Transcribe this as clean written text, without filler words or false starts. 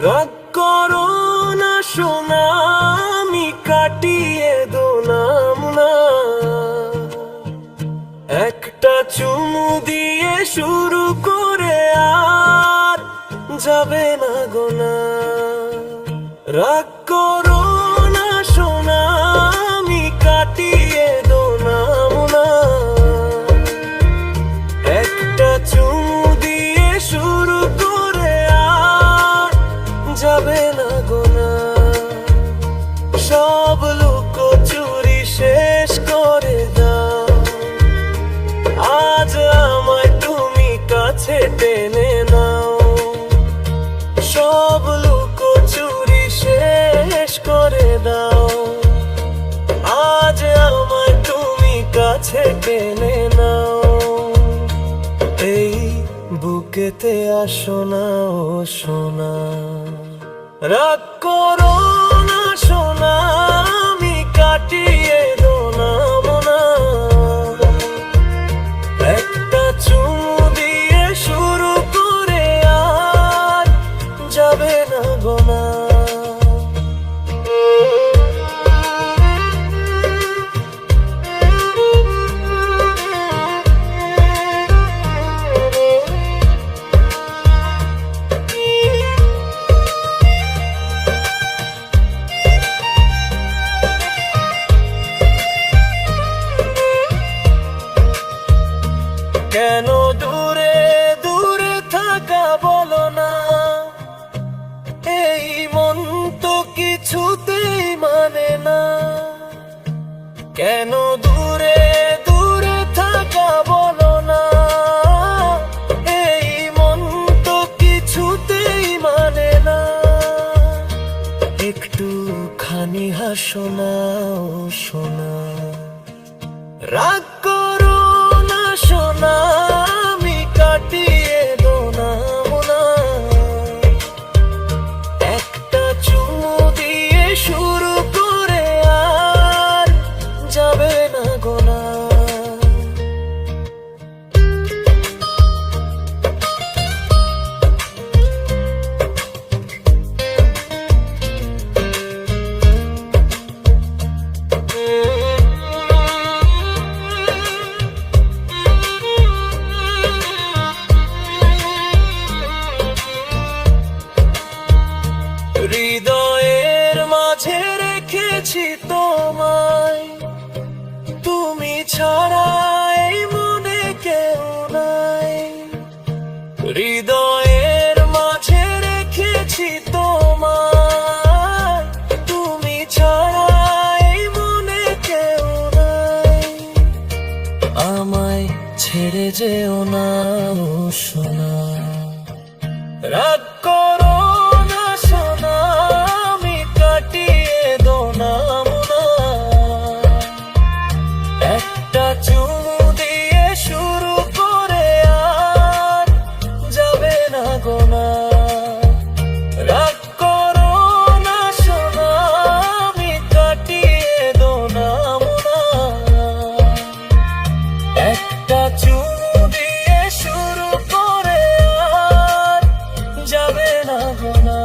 রাগ করো না সোনা, আমি কাটিয়ে দোলাম না। একটা চুমু দিয়ে শুরু করে আর যাবে না গোনা। রাগ করো না সোনা, আমি কাটিয়ে দোলাম না। একটা চুমু দিয়ে শুরু করে আর যাবে না গোনা। সব লুকোচুরি শেষ করে দাও, আজ আমায় তুমি কাছে টেনে নাও। সব লুকোচুরি শেষ করে দাও, আজ আমায় তুমি কাছে টেনে নাও। এই বুকেতে আসো না ও সোনা, রাগ করো না সোনা, আমি কাটিয়ে দোলাম না। একটা চুমু দিয়ে শুরু করে আর যাবে না গোনা। কেন দূরে দূরে থাকা বলো না, এই মন তো কিছুতেই মানে না। কেন দূরে দূরে থাকা বলো না, এই মন তো কিছুতেই মানে না। একটু খানি হাসো না ও সোনা, রাগ করো না সোনা, আমি কাটিয়ে দোলাম না। একটা চুমু দিয়ে শুরু করে আর যাবে না গোনা। হৃদয়ের মাঝে রেখেছি তোমায়, তুমি ছাড়া এই মনে কেউ নাই। হৃদয়ের মাঝে রেখেছি তোমায়, তুমি ছাড়া এই মনে কেউ নাই। আমায় ছেড়ে যেও না ও সোনা, রাগ করো না সোনা, আমি কাটিয়ে দোলাম না। একটা চুমু দিয়ে শুরু করে আর যাবে না গোনা। রাগ করো না সোনা, আমি কাটিয়ে দোলাম না। একটা চুমু দিয়ে শুরু করে আর যাবে না গোনা।